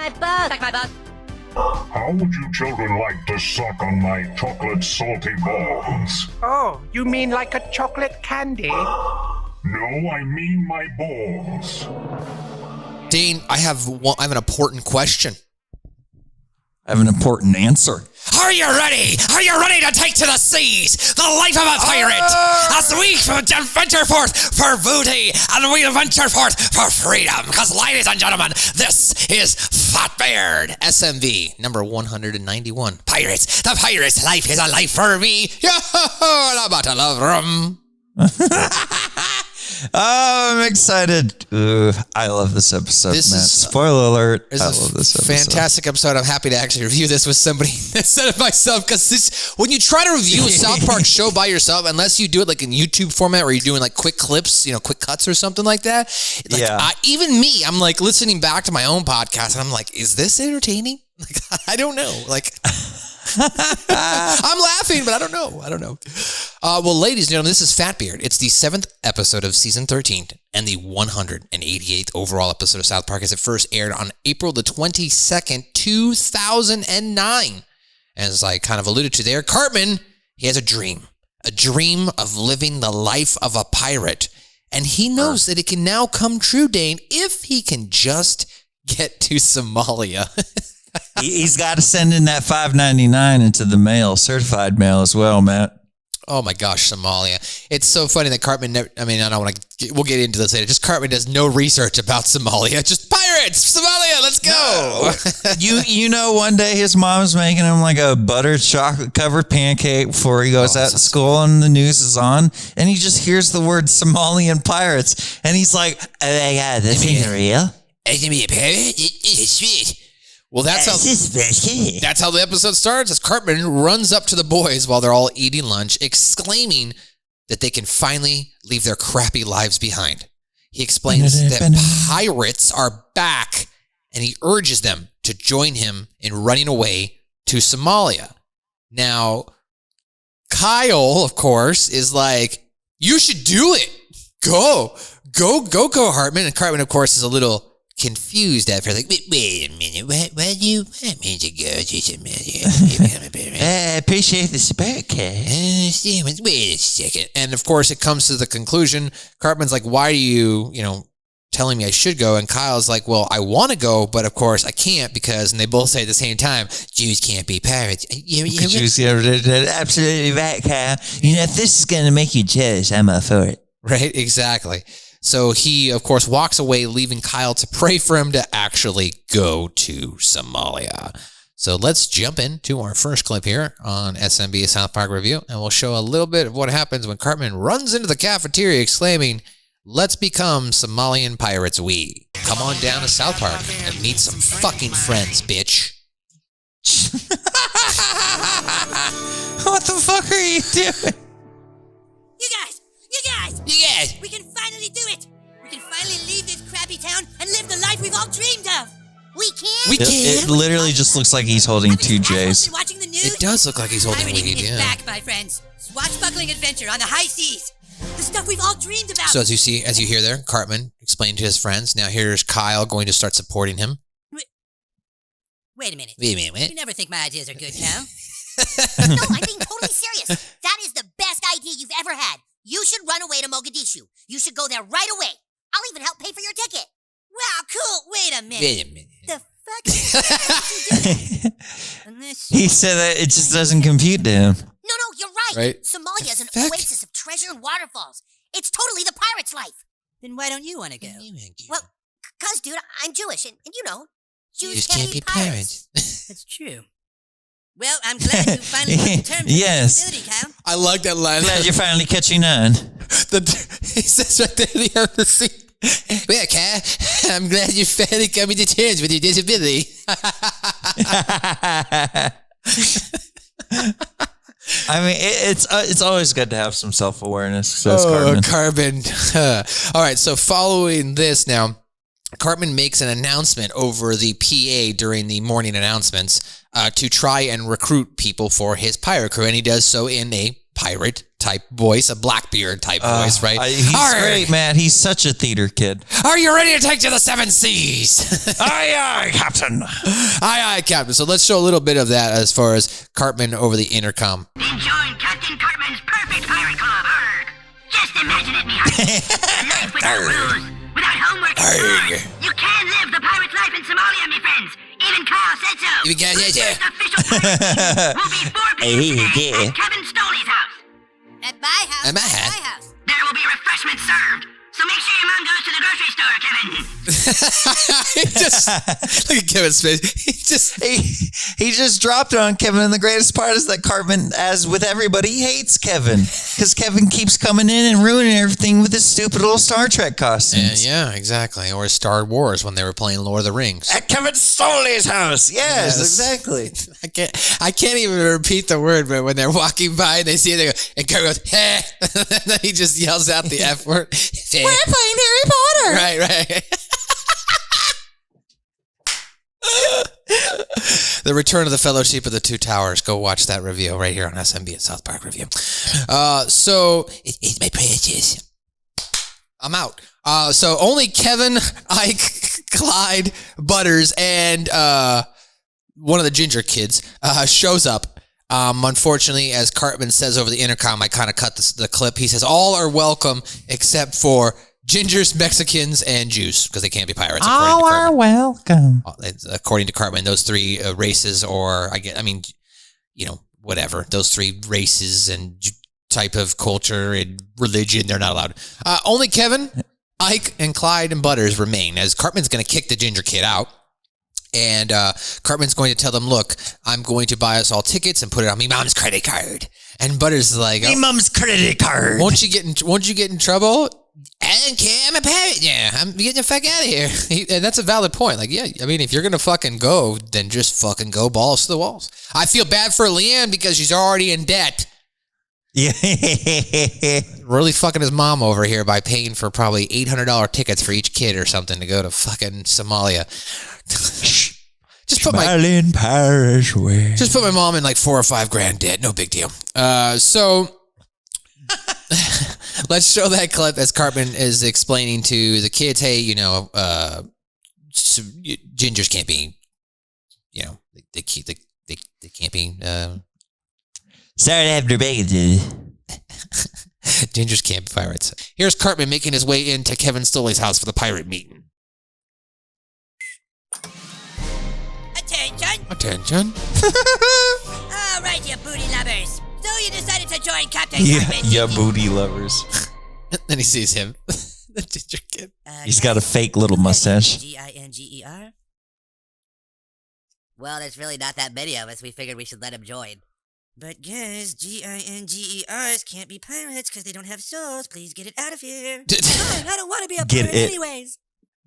my butt. Suck my butt. How would you children like to suck on my chocolate salty balls? Oh, you mean like a chocolate candy? No, I mean my balls. Dane, I have an important question. I have an important answer. Are you ready? Are you ready to take to the seas the life of a pirate? As we venture forth for booty and we venture forth for freedom. Because, ladies and gentlemen, this is Fatbeard. SMV number 191. Pirates. The pirate's life is a life for me. The bottle of rum. Oh, I'm excited. I love this episode, Matt. Spoiler alert. I love this episode. Fantastic episode. I'm happy to actually review this with somebody instead of myself, because when you try to review a South Park show by yourself, unless you do it like in YouTube format where you're doing like quick clips, quick cuts or something like that. Like, even me, I'm like listening back to my own podcast and I'm like, is this entertaining? Like, I don't know. Like, I'm laughing, but I don't know. Well, ladies and gentlemen, this is Fatbeard. It's the 7th episode of season 13 and the 188th overall episode of South Park, as it first aired on April the 22nd, 2009. As I kind of alluded to there, Cartman, he has a dream of living the life of a pirate. And he knows that it can now come true, Dane, if he can just get to Somalia. He's got to send in that $5.99 into the mail, certified mail as well, Matt. Oh my gosh, Somalia. It's so funny that Cartman we'll get into this later. Just Cartman does no research about Somalia. Just pirates, Somalia, let's go. No. You know, one day his mom's making him like a buttered chocolate covered pancake before he goes out to school and the news is on. And he just hears the word Somalian pirates. And he's like, oh my God, this ain't real. I can be a pirate? It's sweet. Well, that's how the episode starts, as Cartman runs up to the boys while they're all eating lunch, exclaiming that they can finally leave their crappy lives behind. He explains that pirates are back, and he urges them to join him in running away to Somalia. Now, Kyle, of course, is like, you should do it. Go, Hartman. And Cartman, of course, is a little confused at first, like, wait a minute, where do you want me to go to Somalia? I appreciate the spirit, Kay. Wait a second. And of course, it comes to the conclusion. Cartman's like, why are you, telling me I should go? And Kyle's like, well, I want to go, but of course I can't because, and they both say at the same time, Jews can't be pirates. Jews, absolutely right, Kyle. If this is going to make you jealous, I'm all for it. Right, exactly. So he, of course, walks away, leaving Kyle to pray for him to actually go to Somalia. So let's jump into our first clip here on SMB South Park Review, and we'll show a little bit of what happens when Cartman runs into the cafeteria exclaiming, let's become Somalian pirates we. Come on down to South Park and meet some fucking friends, bitch. What the fuck are you doing? You guys! We can finally do it! We can finally leave this crappy town and live the life we've all dreamed of! We can? It literally just looks like he's holding two J's. Watching the news? It does look like he's holding weed, yeah. Back, my friends. Swashbuckling adventure on the high seas. The stuff we've all dreamed about. So as you hear there, Cartman explained to his friends. Now here's Kyle going to start supporting him. Wait a minute. What? You never think my ideas are good, Cal. No, I'm being totally serious. That is the best idea you've ever had. You should run away to Mogadishu. You should go there right away. I'll even help pay for your ticket. Wow, cool. Wait a minute. The fuck? He said that it just doesn't compute to him. No, you're right. Somalia is an oasis of treasure and waterfalls. It's totally the pirate's life. Then why don't you want to go? Well, cause, dude, I'm Jewish, and Jews can't be pirates. That's true. Well, I'm glad you finally come to terms with yes. Kyle. I like that line. Glad you're finally catching on. He says right there at the end of the scene, well, Kyle, I'm glad you're finally coming to terms with your disability. I mean, it's always good to have some self-awareness, says Cartman. All right, so following this now, Cartman makes an announcement over the PA during the morning announcements to try and recruit people for his pirate crew, and he does so in a pirate type voice, a Blackbeard type voice, right? He's great, man. He's such a theater kid. Are you ready to take to the 7 seas? Aye, Captain. Aye, Captain. So let's show a little bit of that as far as Cartman over the intercom. Enjoying Captain Cartman's perfect pirate club. Arrgh. Just imagine it, me heart. Life without rules, without homework and chores. You can live the pirate's life in Somalia, me friends. Even Kyle said so. You guys said so. First official pirate will be 4 p.m. today at Kevin Stoley's house. At my house. At my house. There will be refreshments served. So make sure your mom goes to the grocery store, Kevin. Look at Kevin's face. He just dropped it on Kevin, and the greatest part is that Cartman, as with everybody, hates Kevin because Kevin keeps coming in and ruining everything with his stupid little Star Trek costumes. Yeah, exactly. Or Star Wars when they were playing Lord of the Rings. At Kevin Stoley's house. Yes, exactly. I can't even repeat the word, but when they're walking by and they see it, they go, and Kevin goes, "Heh," and then he just yells out the F word. We're playing Harry Potter. Right. The Return of the Fellowship of the Two Towers. Go watch that review right here on SMB at South Park Review. So it's my precious. I'm out. So only Kevin, Ike, Clyde, Butters, and one of the ginger kids shows up. Unfortunately, as Cartman says over the intercom, I kind of cut the clip. He says, all are welcome except for gingers, Mexicans, and Jews, because they can't be pirates. All are welcome. According to Cartman, those 3 races, or whatever. Those 3 races and type of culture and religion, they're not allowed. Only Kevin, Ike, and Clyde and Butters remain, as Cartman's going to kick the ginger kid out. And Cartman's going to tell them, look, I'm going to buy us all tickets and put it on me mom's credit card. And Butters is like, me mom's credit card. Won't you get in trouble? I don't care. I'm a pirate. Yeah, I'm getting the fuck out of here. And that's a valid point. Like, yeah, I mean, if you're going to fucking go, then just fucking go balls to the walls. I feel bad for Leanne because she's already in debt. Yeah. Really fucking his mom over here by paying for probably $800 tickets for each kid or something to go to fucking Somalia. Just put my mom in like $4 or $5 grand debt. No big deal. So let's show that clip as Cartman is explaining to the kids, hey, gingers can't be, they can't be. Sorry to have their bacon. Gingers can't be pirates. Here's Cartman making his way into Kevin Stoley's house for the pirate meeting. Attention. All right, you booty lovers. So you decided to join Captain Cartman. Yeah, booty lovers. Then he sees him. The ginger kid. He's got a fake little mustache. Ginger? Well, there's really not that many of us. We figured we should let him join. But guys, gingers can't be pirates because they don't have souls. Please get it out of here. I don't want to be a pirate anyways.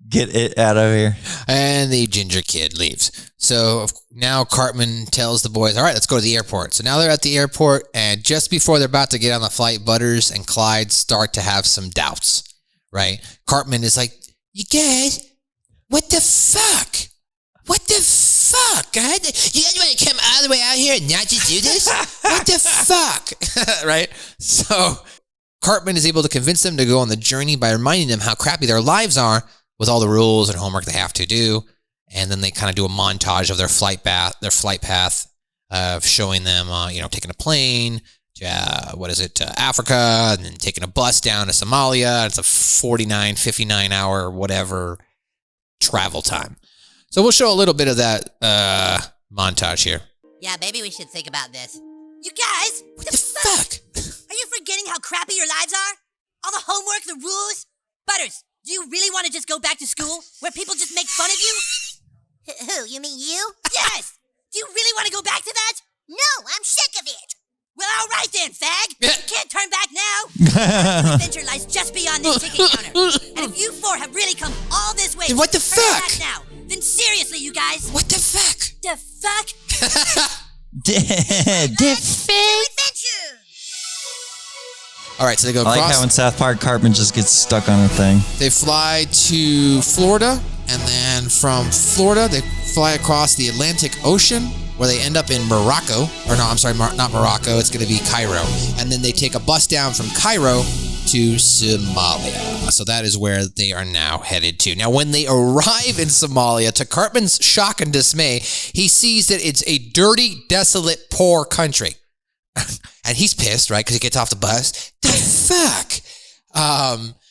Get it out of here. And the ginger kid leaves. So now Cartman tells the boys, all right, let's go to the airport. So now they're at the airport, and just before they're about to get on the flight, Butters and Clyde start to have some doubts, right? Cartman is like, you guys, what the fuck? What the fuck, God? You guys want to come all the way out here and not just do this? What the fuck? Right? So Cartman is able to convince them to go on the journey by reminding them how crappy their lives are with all the rules and homework they have to do. And then they kind of do a montage of their flight path of showing them, taking a plane to, Africa, and then taking a bus down to Somalia. It's a 49, 59 hour, whatever travel time. So we'll show a little bit of that montage here. Yeah, maybe we should think about this. You guys, what the fuck? Are you forgetting how crappy your lives are? All the homework, the rules? Butters, do you really want to just go back to school where people just make fun of you? Who, you mean you? Yes! Do you really want to go back to that? No, I'm sick of it. Well, all right then, fag. You can't turn back now. The adventure lies just beyond this ticket counter. And if you 4 have really come all this way, what the turn fuck? back now, then seriously, you guys. What the fuck? The fuck? The Adventure. All right, so they go I across. like how in South Park, Cartman just gets stuck on a thing. They fly to Florida, and then from Florida, they fly across the Atlantic Ocean, where they end up in Morocco. Or no, I'm sorry, not Morocco. It's going to be Cairo. And then they take a bus down from Cairo to Somalia. So that is where they are now headed to. Now, when they arrive in Somalia, to Cartman's shock and dismay, he sees that it's a dirty, desolate, poor country. And he's pissed, right? Because he gets off the bus. The fuck?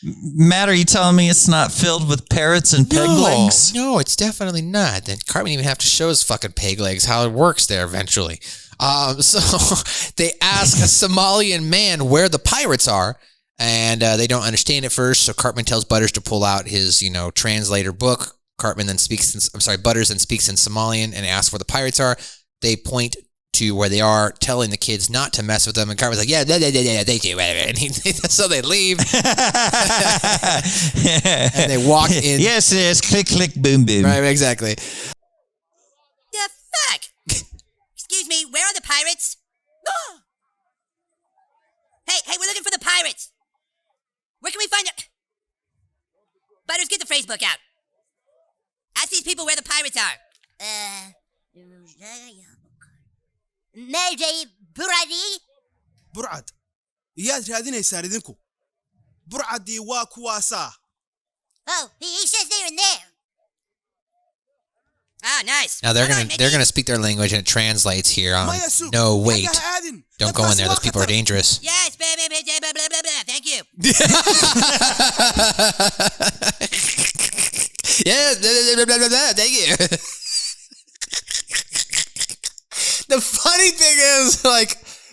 Matt, are you telling me it's not filled with parrots and peg legs? No, it's definitely not. Then Cartman even have to show his fucking peg legs how it works there eventually. So they ask a Somalian man where the pirates are, and they don't understand at first. So Cartman tells Butters to pull out his, translator book. Butters then speaks in Somalian and asks where the pirates are. They point to where they are, telling the kids not to mess with them. And Cartman's like, yeah, they do. And so they leave. And they walk in. Yes, click, click, boom, boom. Right, exactly. The fuck? Excuse me, where are the pirates? Hey, we're looking for the pirates. Where can we find them? Butters, get the phrase book out. Ask these people where the pirates are. Nerede buradi? burcad iyaad raadinaysaan idinku burcadii waa kuwaasaa. Oh, he says they're in there. Ah, nice. Now they're gonna speak their language and it translates here. No, wait. Don't go in there. Those people are dangerous. Yes, blah, blah, blah, blah, blah, blah. Thank you. Yes, blah, blah, blah, blah. Thank you. The funny thing is,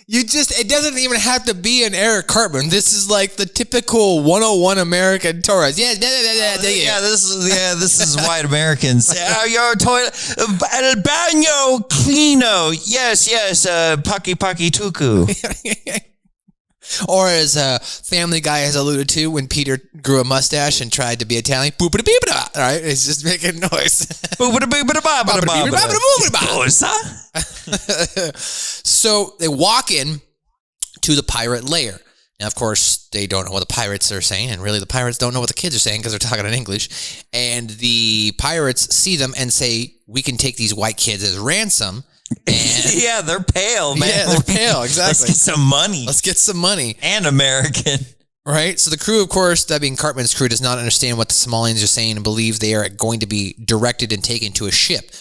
it doesn't even have to be an Eric Cartman. This is like the typical 101 American tourist. Yeah, this is white Americans. Your toilet, el baño cleano. Yes, paki tuku. Or as Family Guy has alluded to, when Peter grew a mustache and tried to be Italian, boop-a-da-beep-a-da. All right, it's just making noise. So they walk in to the pirate lair. Now, of course, they don't know what the pirates are saying, and really the pirates don't know what the kids are saying because they're talking in English. And the pirates see them and say, we can take these white kids as ransom. And yeah, they're pale, man. Yeah, they're pale, exactly. Let's get some money. And American. Right? So the crew, of course, that being Cartman's crew, does not understand what the Somalians are saying and believe they are going to be directed and taken to a ship.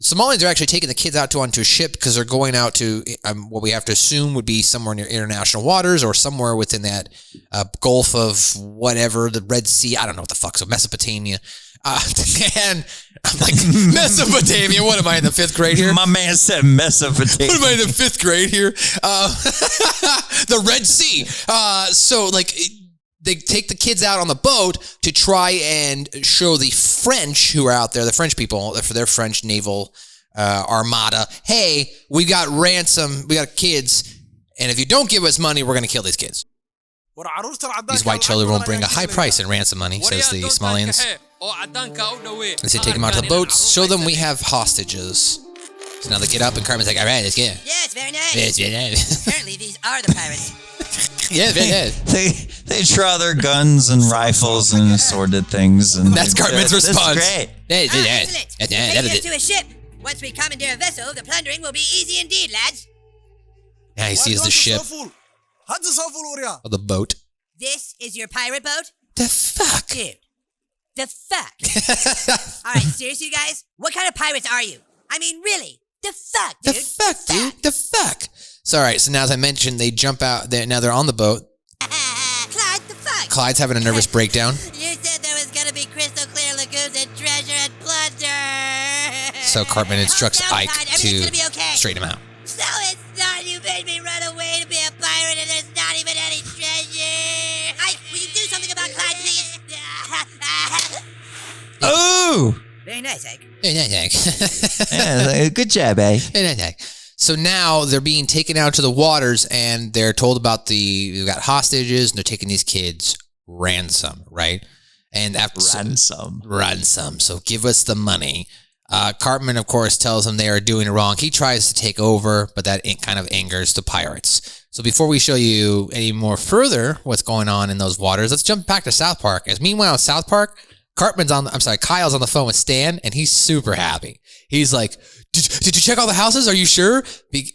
Somalians are actually taking the kids out onto a ship because they're going out to what we have to assume would be somewhere near international waters or somewhere within that Gulf of whatever, the Red Sea. I don't know what the fuck. So Mesopotamia. And I'm like, Mesopotamia? What am I in the 5th grade here? My man said Mesopotamia. What am I in the 5th grade here? The Red Sea. So they take the kids out on the boat to try and show the French who are out there, the French people, for their French naval armada, hey, we got ransom, we got kids, and if you don't give us money, we're going to kill these kids. These white children won't bring a high price in ransom money, says the Somalians. They say take them out to the boats, show them we have hostages. So now they get up and Cartman's like, all right, let's get it. Yeah, it's very nice. Yeah, it's very nice. Apparently these are the pirates. Yeah, very nice. They draw their guns and rifles and assorted things. And that's Cartman's response. That's great. Excellent. Take us to a ship. Once we commandeer a vessel, the plundering will be easy indeed, lads. Yeah, he sees the ship. Or the boat. This is your pirate boat? The fuck? Dude. The fuck? All right, seriously, guys? What kind of pirates are you? I mean, really? The fuck, dude? The fuck, dude? The fuck? So, all right, so now as I mentioned, they jump out. Now they're on the boat. Clyde, the fuck? Clyde's having a nervous breakdown. You said there was going to be crystal clear lagoons and treasure and plunder. So Cartman instructs Ike to straighten him out. So it's not. You made me run away to be a pirate and there's not even any treasure. Ike, will you do something about Clyde, please? Oh! Very nice, Ike. Very nice, Ike. Yeah, good job, eh? Very nice, Ike. So now they're being taken out to the waters and they're told about we've got hostages and they're taking these kids ransom, right? And after ransom. So give us the money. Cartman, of course, tells them they are doing it wrong. He tries to take over, but that kind of angers the pirates. So before we show you any more further what's going on in those waters, let's jump back to South Park. As meanwhile, in South Park, Kyle's on the phone with Stan, and he's super happy. He's like, did did you check all the houses? Are you sure?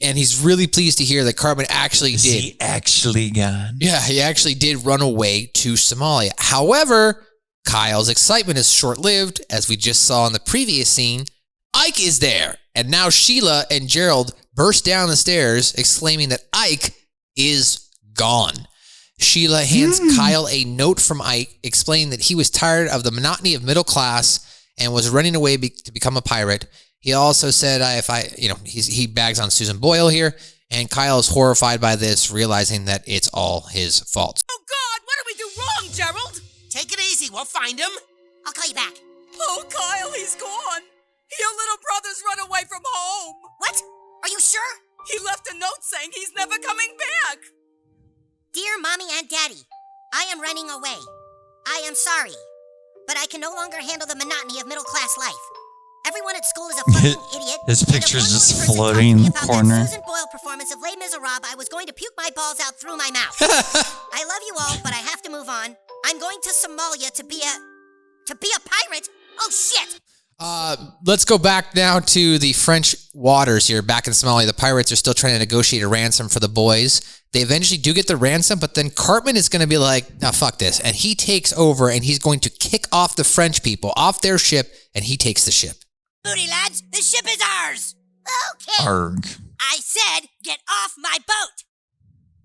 And he's really pleased to hear that Cartman actually did. He actually gone. Yeah, he actually did run away to Somalia. However, Kyle's excitement is short-lived. As we just saw in the previous scene, Ike is there. And now Sheila and Gerald burst down the stairs, exclaiming that Ike is gone. Sheila hands Kyle a note from Ike explaining that he was tired of the monotony of middle class and was running away to become a pirate. He also said, he bags on Susan Boyle here, and Kyle is horrified by this, realizing that it's all his fault. Oh, God, what did we do wrong, Gerald? Take it easy. We'll find him. I'll call you back. Oh, Kyle, he's gone. Your little brother's run away from home. What? Are you sure? He left a note saying he's never coming back. Dear Mommy and Daddy, I am running away. I am sorry, but I can no longer handle the monotony of middle-class life. Everyone at school is a fucking idiot. His picture's And if just one more person floating in the talks to me about corner. that Susan Boyle performance of Les Miserables, I was going to puke my balls out through my mouth. I love you all, but I have to move on. I'm going to Somalia to be a pirate? Oh, shit! Let's go back now to the French waters here, back in Somalia. The pirates are still trying to negotiate a ransom for the boys. They eventually do get the ransom, but then Cartman is going to be like, no, fuck this. And he takes over, and he's going to kick off the French people off their ship, and he takes the ship. Booty lads, the ship is ours! Okay. Arg. I said, get off my boat!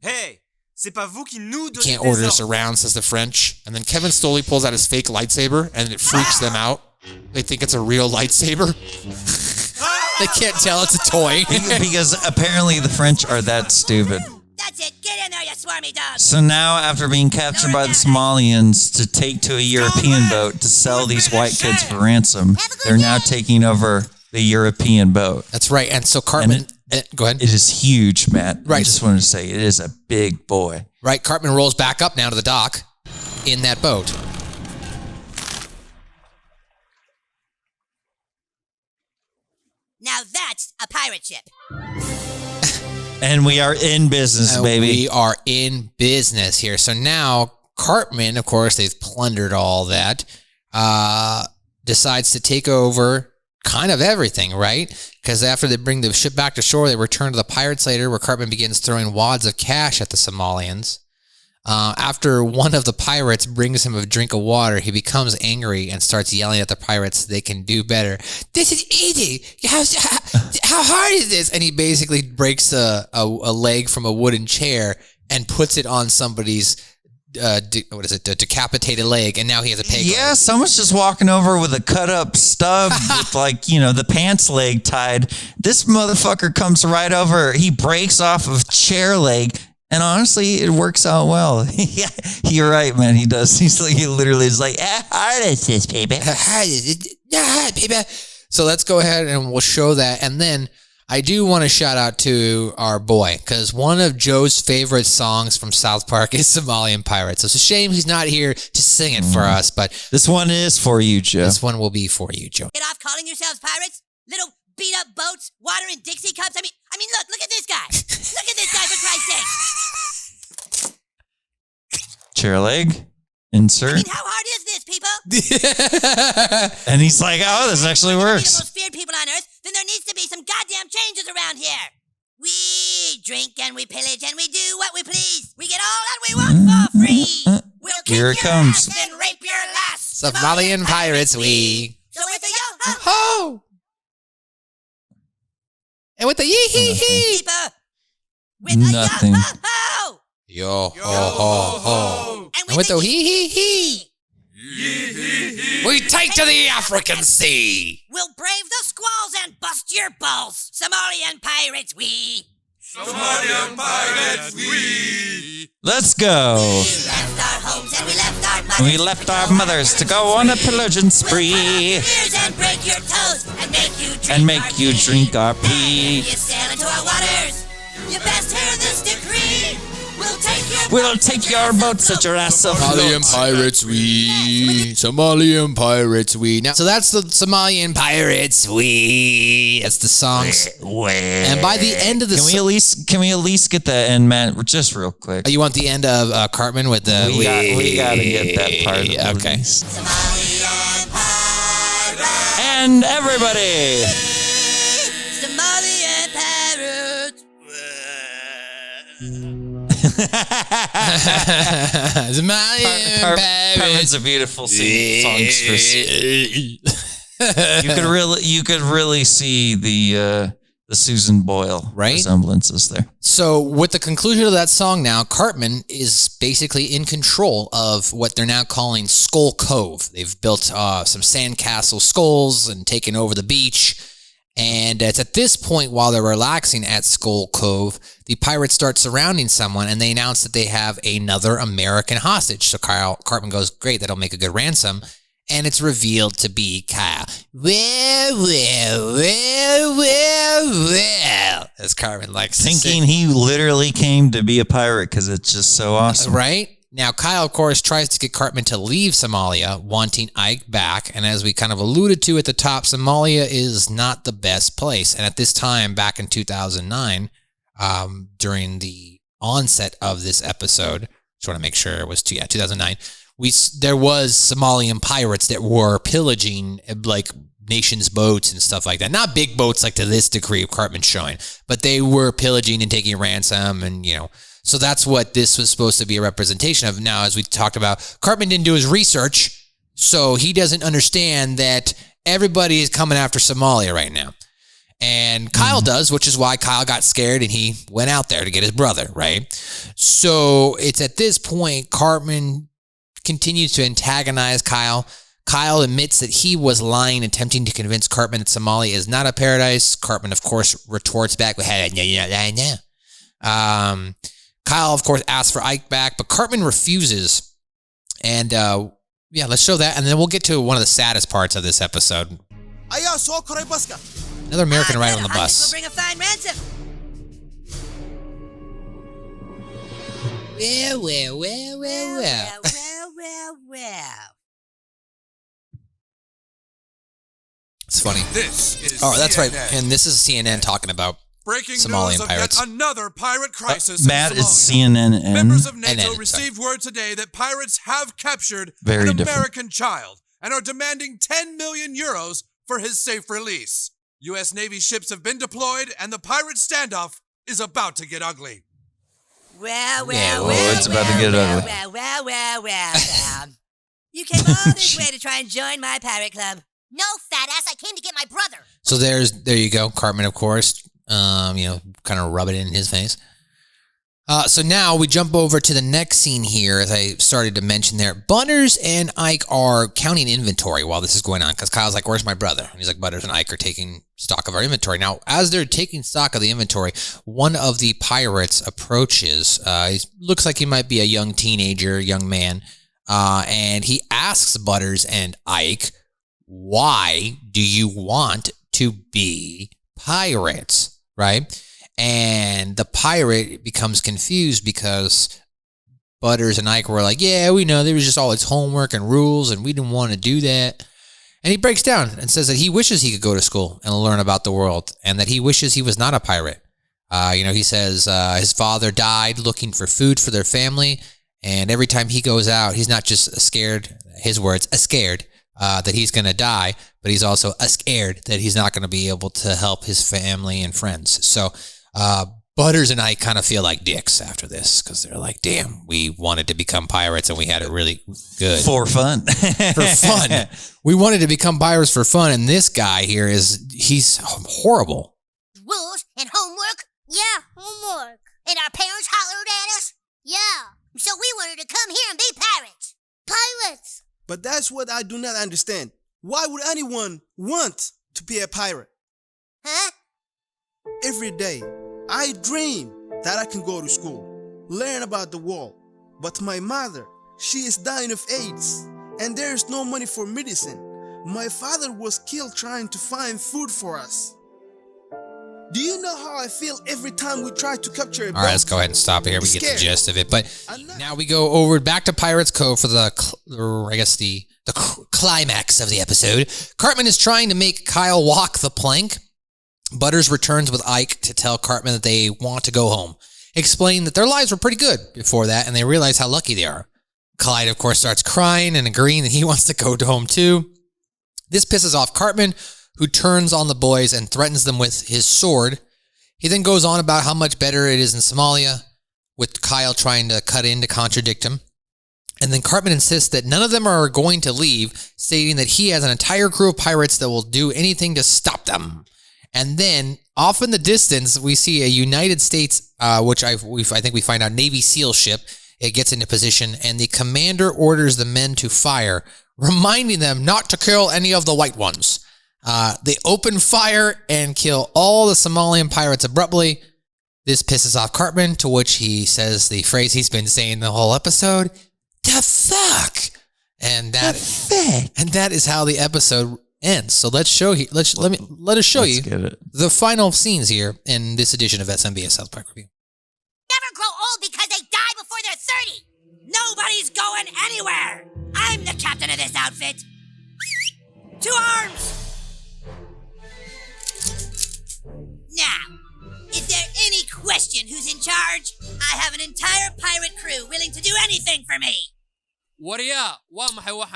Hey, c'est pas vous qui nous donnez Can't des order us ordres. around, says the French. And then Kevin slowly pulls out his fake lightsaber, and it freaks them out. They think it's a real lightsaber. They can't tell it's a toy. Because apparently the French are that stupid. That's it, get in there, you swarmy dog! So now, after being captured by the Somalians to take to a European boat to sell these white kids for ransom, they're now taking over the European boat. That's right. And so Cartman... go ahead. It is huge, Matt. Right. I just wanted to say, it is a big boy. Right, Cartman rolls back up now to the dock in that boat. Now that's a pirate ship. And we are in business, baby. We are in business here. So now Cartman, of course, they've plundered all that, decides to take over kind of everything, right? Because after they bring the ship back to shore, they return to the pirates later, where Cartman begins throwing wads of cash at the Somalians. After one of the pirates brings him a drink of water, he becomes angry and starts yelling at the pirates they can do better. This is easy. How hard is this? And he basically breaks a leg from a wooden chair and puts it on somebody's decapitated leg, and now he has a peg leg. Yeah, someone's just walking over with a cut up stub with the pants leg tied. This motherfucker comes right over. He breaks off of chair leg. And honestly, it works out well. Yeah, you're right, man. He does. He literally is like, how hard is this, baby? So let's go ahead and we'll show that. And then I do want to shout out to our boy, because one of Joe's favorite songs from South Park is Somalian Pirates. So it's a shame he's not here to sing it for us, but this one is for you, Joe. This one will be for you, Joe. Get off calling yourselves pirates? Little beat-up boats, water in Dixie cups? I mean, look at this guy. Look at this guy, for Christ's sake. Chair leg. Insert. I mean, how hard is this, people? And he's like, oh, this actually If we're works. the most feared people on Earth, then there needs to be some goddamn changes around here. We drink and we pillage and we do what we please. We get all that we want for free. We'll kick Here it your comes. ass, then rape your lass. Somalian Pirates, we. So with the yo ho, and with the yee hee hee. With Nothing. the yo ho. Yo ho ho ho. And with the hee hee hee. We take to the African Sea. We'll brave the squalls and bust your balls. Somalian pirates, we. Somalian pirates, we. Let's go. We left our homes and we left our mothers. We left our mothers to go on a pillaging spree. We'll cut off your ears and break your toes And make you drink our pee. You sail into our waters. You best hear this decree. We'll take your boats at your ass off. Somalian Pirates, we. Somalian Pirates, we. Now, so that's the Somalian Pirates, we. That's the songs. And by the end of the, Can we at least get the end, man? Just real quick. Oh, you want the end of Cartman with the? We gotta get that part. Okay. And everybody. Somalian pirates. Somalian Cartman's a beautiful songstress. You could really see the Susan Boyle resemblances there. So with the conclusion of that song now, Cartman is basically in control of what they're now calling Skull Cove. They've built some sandcastle skulls and taken over the beach. And it's at this point, while they're relaxing at Skull Cove, the pirates start surrounding someone, and they announce that they have another American hostage. So Cartman goes, great, that'll make a good ransom. And it's revealed to be Kyle. Well, as Cartman likes to say. Thinking he literally came to be a pirate because it's just so awesome. Right? Now, Kyle, of course, tries to get Cartman to leave Somalia, wanting Ike back. And as we kind of alluded to at the top, Somalia is not the best place. And at this time, back in 2009, during the onset of this episode, just want to make sure it was 2009, there was Somalian pirates that were pillaging like nations' boats and stuff like that. Not big boats like to this degree of Cartman showing, but they were pillaging and taking ransom, and so that's what this was supposed to be a representation of. Now, as we talked about, Cartman didn't do his research, so he doesn't understand that everybody is coming after Somalia right now. And Kyle does, which is why Kyle got scared and he went out there to get his brother, right? So it's at this point, Cartman continues to antagonize Kyle. Kyle admits that he was lying, attempting to convince Cartman that Somalia is not a paradise. Cartman, of course, retorts back with, Kyle, of course, asks for Ike back, but Cartman refuses. And, let's show that, and then we'll get to one of the saddest parts of this episode. Another American ride on the bus. We'll bring a fine ransom. Well. It's funny. This is that's right. CNN. And this is CNN talking about Breaking Somalian news of pirates. yet another pirate crisis. Matt in is Somalia. CNN. Members of NATO NN, received word today that pirates have captured Very an different. American child and are demanding 10 million euros for his safe release. U.S. Navy ships have been deployed, and the pirate standoff is about to get ugly. It's about to get ugly. Well. You came all this way to try and join my pirate club. No, fat ass, I came to get my brother. So there you go. Cartman, of course, kind of rub it in his face. So now we jump over to the next scene here, as I started to mention there. Butters and Ike are counting inventory while this is going on, because Kyle's like, where's my brother? And he's like, Butters and Ike are taking stock of our inventory. Now, as they're taking stock of the inventory, one of the pirates approaches. He looks like he might be a young teenager, young man, and he asks Butters and Ike, why do you want to be pirates, right? And the pirate becomes confused because Butters and Ike were like, yeah, we know there was just all its homework and rules and we didn't want to do that. And he breaks down and says that he wishes he could go to school and learn about the world and that he wishes he was not a pirate. He says his father died looking for food for their family. And every time he goes out, he's not just scared, his words, scared that he's going to die, but he's also scared that he's not going to be able to help his family and friends. So Butters and I kind of feel like dicks after this because they're like, damn, we wanted to become pirates and we had it really good. For fun. For fun. We wanted to become pirates for fun, and this guy here he's horrible. Rules and homework? Yeah, homework. And our parents hollered at us? Yeah. So we wanted to come here and be pirates. Pirates! But that's what I do not understand. Why would anyone want to be a pirate? Huh? Every day, I dream that I can go to school, learn about the world. But my mother, she is dying of AIDS, and there is no money for medicine. My father was killed trying to find food for us. Do you know how I feel every time we try to capture a boat? All right, let's go ahead and stop it here. We get the gist of it. But now we go over back to Pirates Cove for the climax of the episode. Cartman is trying to make Kyle walk the plank. Butters returns with Ike to tell Cartman that they want to go home, explaining that their lives were pretty good before that, and they realize how lucky they are. Clyde, of course, starts crying and agreeing that he wants to go home too. This pisses off Cartman, who turns on the boys and threatens them with his sword. He then goes on about how much better it is in Somalia, with Kyle trying to cut in to contradict him. And then Cartman insists that none of them are going to leave, stating that he has an entire crew of pirates that will do anything to stop them. And then, off in the distance, we see a United States, which I think we find out, Navy SEAL ship. It gets into position, and the commander orders the men to fire, reminding them not to kill any of the white ones. They open fire and kill all the Somalian pirates abruptly. This pisses off Cartman, to which he says the phrase he's been saying the whole episode, "The fuck," and that is how the episode ends. So let us show you the final scenes here in this edition of SMB, a South Park Review. Never grow old because they die before they're 30. Nobody's going anywhere. I'm the captain of this outfit. To arms. Now, is there any question who's in charge? I have an entire pirate crew willing to do anything for me.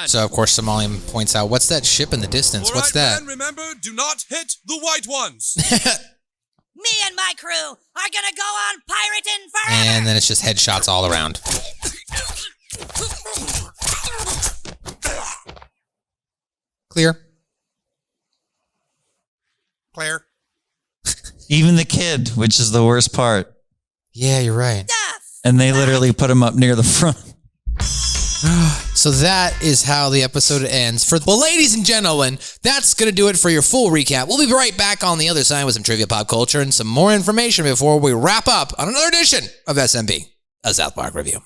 So, of course, Somalian points out, what's that ship in the distance? All What's right, that? man, remember, do not hit the white ones. Me and my crew are gonna go on pirating forever. And then it's just headshots all around. Clear. Even the kid, which is the worst part. Yeah, you're right. And they literally put him up near the front. So that is how the episode ends. Well, ladies and gentlemen, that's going to do it for your full recap. We'll be right back on the other side with some trivia, pop culture, and some more information before we wrap up on another edition of SMB, a South Park Review.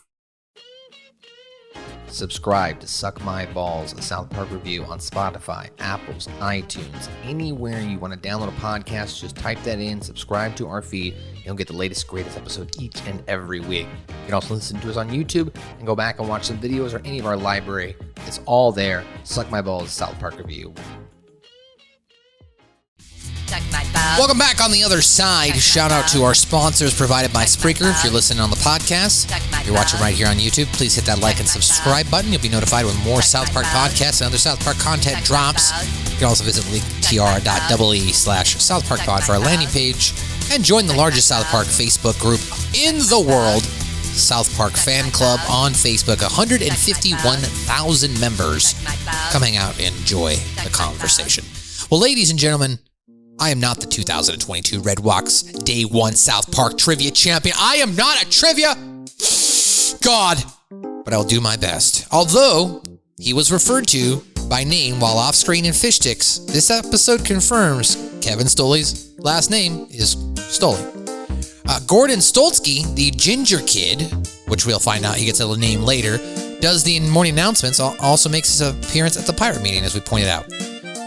Subscribe to Suck My Balls, a South Park Review on Spotify, Apples, iTunes, anywhere you want to download a podcast, just type that in, subscribe to our feed, and you'll get the latest, greatest episode each and every week. You can also listen to us on YouTube and go back and watch some videos or any of our library. It's all there. Suck My Balls, South Park Review. Welcome back on the other side. Shout out to our sponsors provided by Spreaker. If you're listening on the podcast, if you're watching right here on YouTube, please hit that like and subscribe button. You'll be notified when more South Park podcasts and other South Park content drops. You can also visit Linktr.ee/SouthParkPod for our landing page and join the largest South Park Facebook group in the world, South Park Fan Club on Facebook. 151,000 members. Come hang out and enjoy the conversation. Well, ladies and gentlemen, I am not the 2022 Red Rocks Day 1 South Park Trivia Champion. I am not a trivia god, but I'll do my best. Although he was referred to by name while off screen in fish sticks, this episode confirms Kevin Stoley's last name is Stoley. Gordon Stolsky, the ginger kid, which we'll find out he gets a name later, does the morning announcements, also makes his appearance at the pirate meeting, as we pointed out.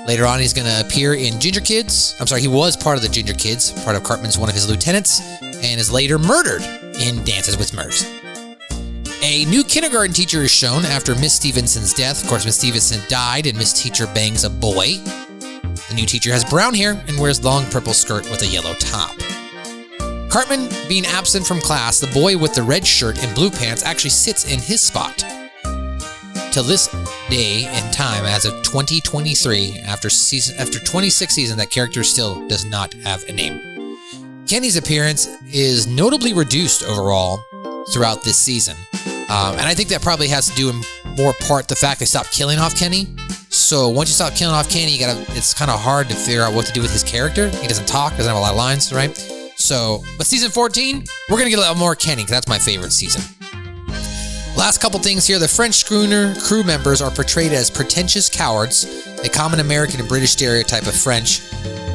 Later on, he's going to appear in Ginger Kids. I'm sorry, he was part of the Ginger Kids, part of Cartman's one of his lieutenants, and is later murdered in Dances with Smurfs. A new kindergarten teacher is shown after Miss Stevenson's death. Of course, Miss Stevenson died, and Miss Teacher bangs a boy. The new teacher has brown hair and wears long purple skirt with a yellow top. Cartman being absent from class, the boy with the red shirt and blue pants actually sits in his spot. Till this day and time, as of 2023, after 26 seasons, that character still does not have a name. Kenny's appearance is notably reduced overall throughout this season. And I think that probably has to do in more part the fact they stopped killing off Kenny. So once you stop killing off Kenny, it's kind of hard to figure out what to do with his character. He doesn't talk, doesn't have a lot of lines, right? So, but season 14, we're going to get a lot more Kenny, because that's my favorite season. Last couple things here. The French schooner crew members are portrayed as pretentious cowards, a common American and British stereotype of French,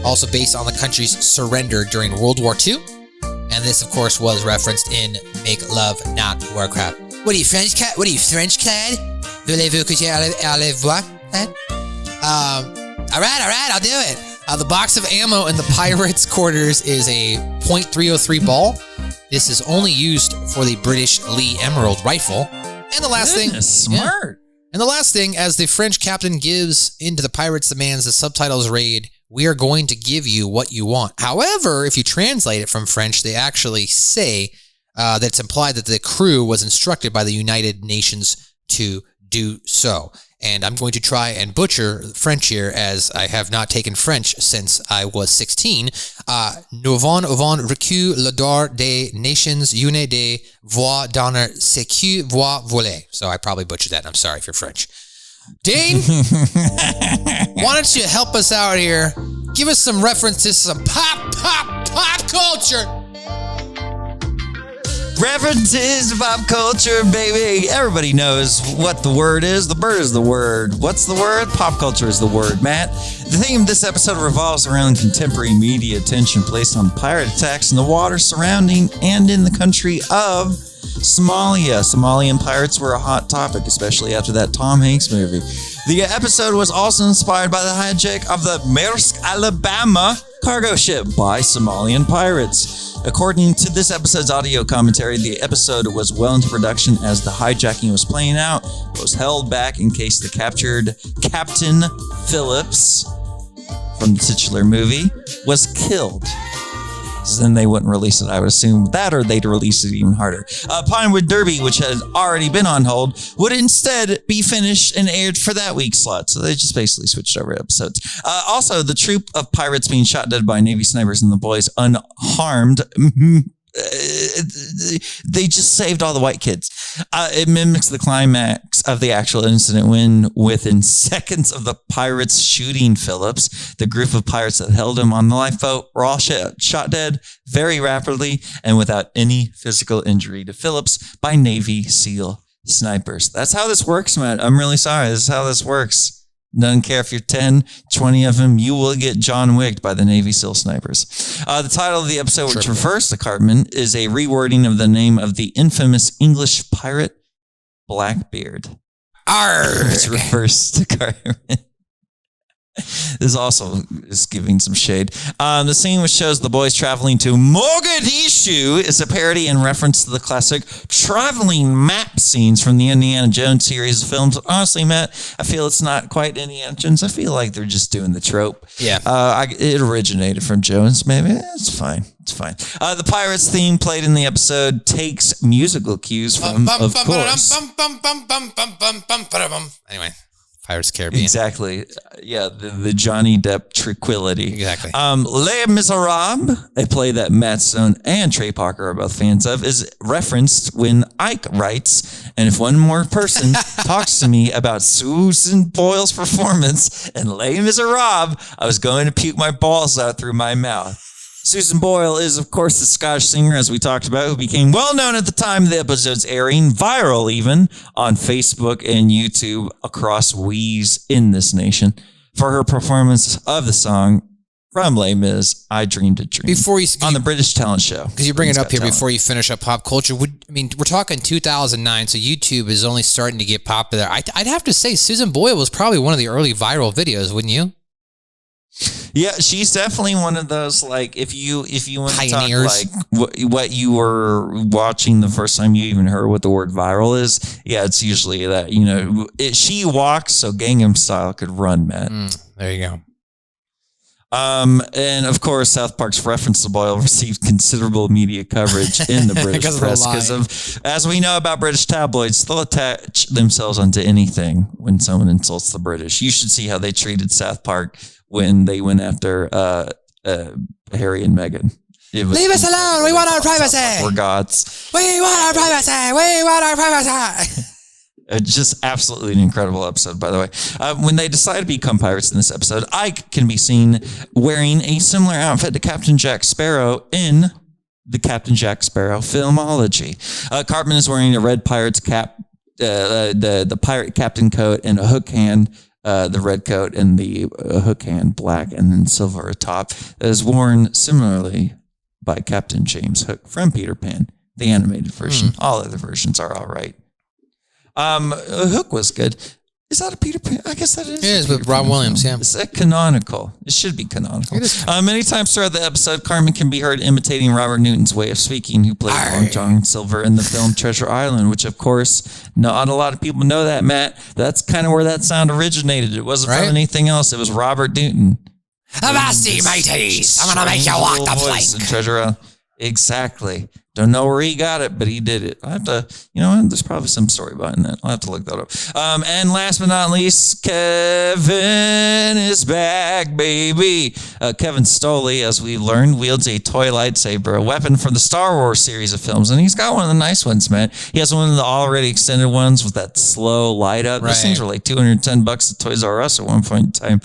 also based on the country's surrender during World War II. And this, of course, was referenced in Make Love, Not Warcraft. What are you, French clad? Voulez-vous que j'aille voir? All right, I'll do it. The box of ammo in the pirates' quarters is a .303 ball. This is only used for the British Lee Emerald rifle. And the last thing, smart. And the last thing, as the French captain gives into the pirates' demands, the subtitles read, "We are going to give you what you want." However, if you translate it from French, they actually say that it's implied that the crew was instructed by the United Nations to do so. And I'm going to try and butcher French here, as I have not taken French since I was 16. Nous avons reçu l'ordre des Nations Unies de voir donner ce que vous voulez. So I probably butchered that. I'm sorry if you're French. Dane, why don't you help us out here? Give us some references, some pop culture. References to pop culture, baby. Everybody knows what the word is. The bird is the word. What's the word? Pop culture is the word, Matt. The theme of this episode revolves around contemporary media attention placed on pirate attacks in the water surrounding and in the country of Somalia. Somalian pirates were a hot topic, especially after that Tom Hanks movie. The episode was also inspired by the hijack of the Maersk, Alabama cargo ship by Somalian pirates. According to this episode's audio commentary, the episode was well into production as the hijacking was playing out, but was held back in case the captured Captain Phillips from the titular movie was killed. So then they wouldn't release it, I would assume that, or they'd release it even harder. Pinewood Derby, which had already been on hold, would instead be finished and aired for that week's slot. So they just basically switched over episodes. Also, the troop of pirates being shot dead by Navy snipers and the boys unharmed, they just saved all the white kids. It mimics the climax of the actual incident when, within seconds of the pirates shooting Phillips, the group of pirates that held him on the lifeboat were all shot dead very rapidly and without any physical injury to Phillips by Navy SEAL snipers. That's how this works, Matt. I'm really sorry. This is how this works. Doesn't care if you're 10, 20 of them, you will get John Wicked by the Navy SEAL snipers. The title of the episode, which refers to Cartman, is a rewording of the name of the infamous English pirate Blackbeard. Arrgh. Which refers to Cartman. This also is giving some shade. The scene which shows the boys traveling to Mogadishu is a parody and reference to the classic traveling map scenes from the Indiana Jones series of films. Honestly, Matt, I feel it's not quite Indiana Jones. I feel like they're just doing the trope. Yeah. It originated from Jones, maybe. It's fine. It's fine. The Pirates theme played in the episode takes musical cues from, of course. Anyway. Pirates Caribbean. Exactly. Yeah, the Johnny Depp tranquility. Exactly. Les Miserables, a play that Matt Stone and Trey Parker are both fans of, is referenced when Ike writes, and if one more person talks to me about Susan Boyle's performance in Les Miserables, I was going to puke my balls out through my mouth. Susan Boyle is, of course, the Scottish singer, as we talked about, who became well known at the time of the episode's airing, viral even, on Facebook and YouTube across Wees in this nation, for her performance of the song from Les Mis, I Dreamed a Dream, on the British talent show. Because you bring it up here before you finish up pop culture. We're talking 2009, so YouTube is only starting to get popular. I'd have to say Susan Boyle was probably one of the early viral videos, wouldn't you? Yeah, she's definitely one of those, like, if you want to talk, like, what you were watching the first time you even heard what the word viral is, yeah, it's usually that, she walks so Gangnam Style could run, Matt. There you go. And of course, South Park's reference to Boyle received considerable media coverage in the British press because of, as we know about British tabloids, they'll attach themselves onto anything when someone insults the British. You should see how they treated South Park when they went after Harry and Meghan. Leave us alone. We want our privacy. We're gods. We want our privacy. We want our privacy. Just absolutely an incredible episode, by the way. When they decide to become pirates in this episode, Ike can be seen wearing a similar outfit to Captain Jack Sparrow in the Captain Jack Sparrow filmology. Cartman is wearing a red pirate's cap, the pirate captain coat, and a hook hand. The red coat and the hook hand black and then silver atop, that is worn similarly by Captain James Hook from Peter Pan, the animated version. All other versions are all right. Hook was good. Is that a Peter Pan? I guess that is. It is with Rob Williams, yeah. Is that canonical? It should be canonical. Many times throughout the episode, Cartman can be heard imitating Robert Newton's way of speaking, who played Long John Silver in the film Treasure Island, which, of course, not a lot of people know that, Matt. That's kind of where that sound originated. It wasn't from anything else. It was Robert Newton. Avasti, mateys! I'm going to make you walk the plank. Treasure Island. Exactly. Don't know where he got it, but he did it. I have to, there's probably some story behind that. I'll have to look that up. And last but not least, Kevin is back, baby. Kevin Stoley, as we learned, wields a toy lightsaber, a weapon from the Star Wars series of films. And he's got one of the nice ones, man. He has one of the already extended ones with that slow light up. Those things were like $210 at Toys R Us at one point in time.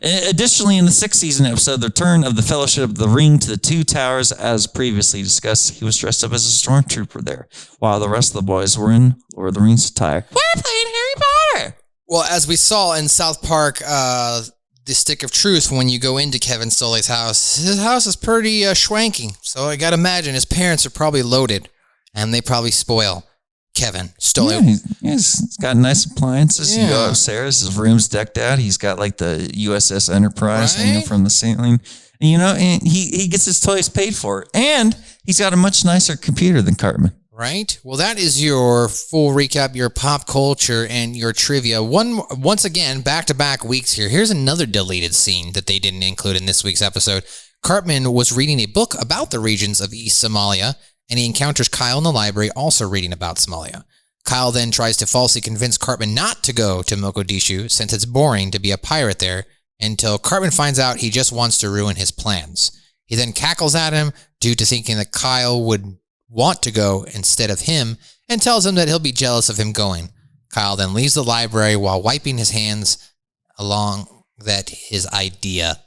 Additionally, in the 6th season episode, The Return of the Fellowship of the Ring to the Two Towers, as previously discussed, he was dressed up as a stormtrooper there, while the rest of the boys were in Lord of the Rings attire. We're playing Harry Potter. Well, as we saw in South Park, The Stick of Truth, when you go into Kevin Stoley's house, his house is pretty schwanky. So I got to imagine his parents are probably loaded, and they probably spoil Kevin Stoley. Yeah, he's got nice appliances. You go upstairs, his room's decked out. He's got like the USS Enterprise hanging from the ceiling. And he gets his toys paid for. And he's got a much nicer computer than Cartman. Right? Well, that is your full recap, your pop culture, and your trivia. Once again, back-to-back weeks here. Here's another deleted scene that they didn't include in this week's episode. Cartman was reading a book about the regions of East Somalia, and he encounters Kyle in the library also reading about Somalia. Kyle then tries to falsely convince Cartman not to go to Mogadishu since it's boring to be a pirate there, until Cartman finds out he just wants to ruin his plans. He then cackles at him due to thinking that Kyle would want to go instead of him, and tells him that he'll be jealous of him going. Kyle then leaves the library while wiping his hands along that his idea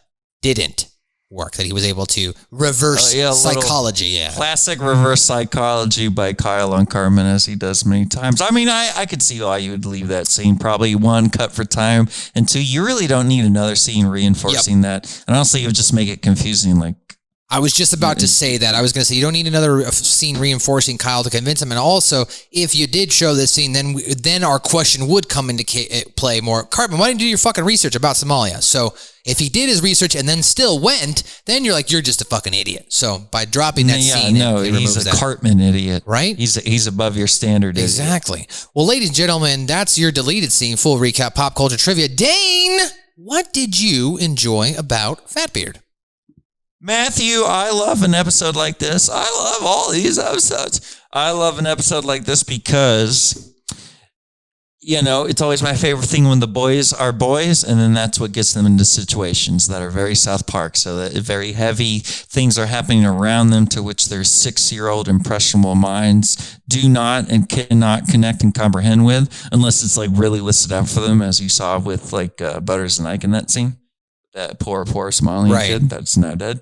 didn't work, that he was able to reverse psychology. Classic reverse psychology by Kyle on Cartman, as he does many times. I mean, I could see why you would leave that scene. Probably 1, cut for time, and 2, you really don't need another scene reinforcing that. And honestly, it would just make it confusing. Like, I was just about to say that. I was going to say, you don't need another scene reinforcing Kyle to convince him. And also, if you did show this scene, then our question would come into play more. Cartman, why didn't you do your fucking research about Somalia? So if he did his research and then still went, then you're like, you're just a fucking idiot. So by dropping that scene, he's a Cartman idiot. Right? He's above your standard idiot. Exactly. Well, ladies and gentlemen, that's your deleted scene. Full recap, pop culture trivia. Dane, what did you enjoy about Fatbeard? Matthew, I love an episode like this. I love all these episodes. I love an episode like this because, it's always my favorite thing when the boys are boys, and then that's what gets them into situations that are very South Park, so that very heavy things are happening around them to which their 6-year-old impressionable minds do not and cannot connect and comprehend with, unless it's like really listed out for them, as you saw with like Butters and Ike in that scene. That poor Somalian kid that's now dead.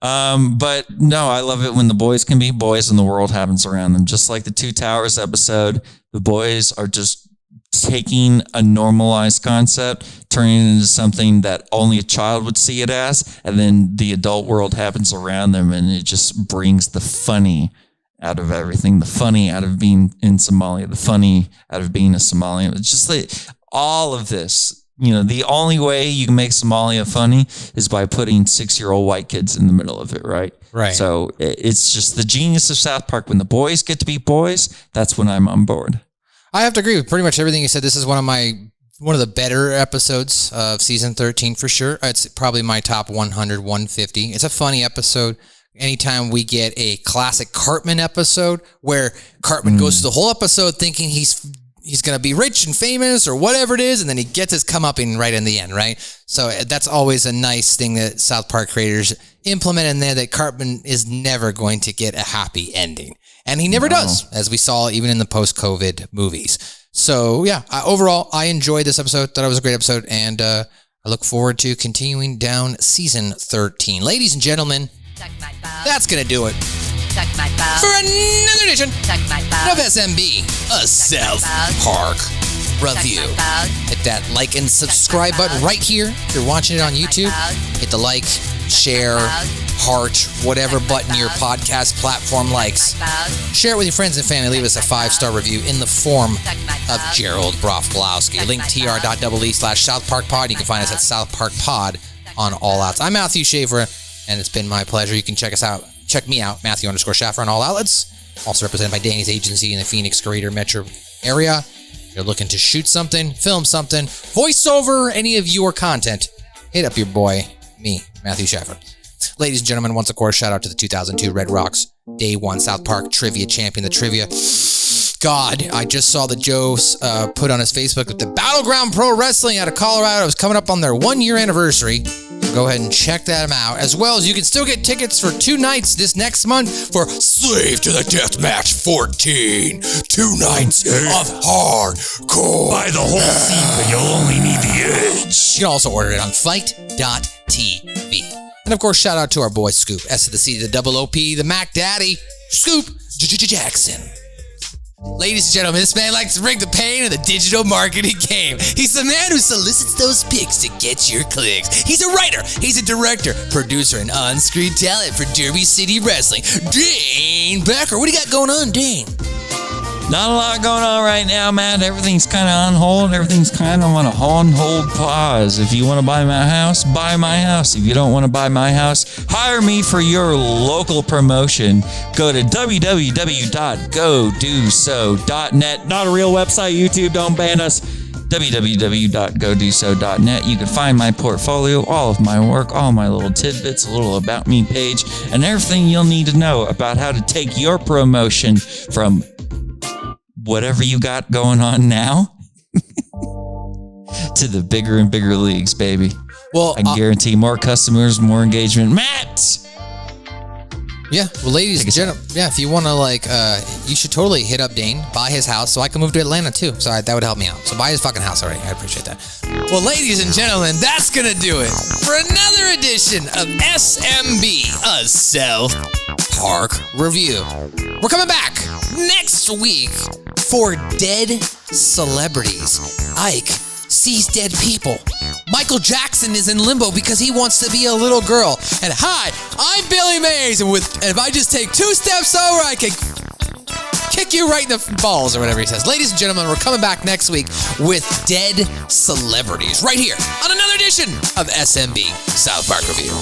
But no, I love it when the boys can be boys and the world happens around them. Just like the Two Towers episode, the boys are just taking a normalized concept, turning it into something that only a child would see it as, and then the adult world happens around them, and it just brings the funny out of everything. The funny out of being in Somalia, the funny out of being a Somalian. It's just like all of this. The only way you can make Somalia funny is by putting 6-year-old white kids in the middle of it, right? Right. So it's just the genius of South Park. When the boys get to be boys, that's when I'm on board. I have to agree with pretty much everything you said. This is one of the better episodes of season 13 for sure. It's probably my top 100, 150. It's a funny episode. Anytime we get a classic Cartman episode where Cartman goes through the whole episode thinking he's going to be rich and famous or whatever it is, and then he gets his comeupping right in the end, right? So that's always a nice thing that South Park creators implement in there, that Cartman is never going to get a happy ending. And he never does, as we saw even in the post-COVID movies. So yeah, overall, I enjoyed this episode. Thought it was a great episode, and I look forward to continuing down season 13. Ladies and gentlemen, that's going to do it for another edition of SMB, a South Park review. Hit that like and subscribe button right here if you're watching it on YouTube. Hit the like, share, heart, whatever button your podcast platform likes. Share it with your friends and family. Leave us a 5-star review in the form of Gerald Brofglowski. Linktr.ee/SouthParkPod. You can find us at SouthParkPod on all outs. I'm Matthew Schaefer, and it's been my pleasure. You can check me out, Matthew_Schaffer on all outlets. Also represented by Dane's agency in the Phoenix Greater Metro area. If you're looking to shoot something, film something, voiceover any of your content, hit up your boy, me, Matthew Schaffer. Ladies and gentlemen, once of course, shout out to the 2002 Red Rocks Day 1 South Park Trivia Champion. The trivia. God, I just saw that Joe put on his Facebook that the Battleground Pro Wrestling out of Colorado is coming up on their 1-year anniversary. Go ahead and check that out. As well as you can still get tickets for 2 nights this next month for Slave to the Death Match 14. 2 nights of hardcore. Buy the whole scene, but you'll only need the edge. You can also order it on fight.tv. And of course, shout out to our boy Scoop, S to the C to the double OP, the Mac Daddy, Scoop Jackson. Ladies and gentlemen, this man likes to bring the pain of the digital marketing game. He's the man who solicits those pics to get your clicks. He's a writer, he's a director, producer, and on-screen talent for Derby City Wrestling. Dane Becker, what do you got going on, Dane? Not a lot going on right now, Matt. Everything's kind of on hold. Everything's kind of on a on-hold pause. If you want to buy my house, buy my house. If you don't want to buy my house, hire me for your local promotion. Go to www.godoso.net. Not a real website. YouTube, don't ban us. www.godoso.net. You can find my portfolio, all of my work, all my little tidbits, a little about me page, and everything you'll need to know about how to take your promotion from whatever you got going on now to the bigger and bigger leagues, baby. Well, I can guarantee more customers, more engagement. Matt! Yeah, well, ladies and gentlemen, if you want to, you should totally hit up Dane, buy his house, so I can move to Atlanta, too. So that would help me out. So buy his fucking house already. I appreciate that. Well, ladies and gentlemen, that's going to do it for another edition of SMB, a South Park Review. We're coming back next week for Dead Celebrities. Ike sees dead people. Michael Jackson is in limbo because he wants to be a little girl. And hi, I'm Billy Mays, and if I just take 2 steps over, I can kick you right in the balls, or whatever he says. Ladies and gentlemen, we're coming back next week with Dead Celebrities right here on another edition of SMB South Park Review.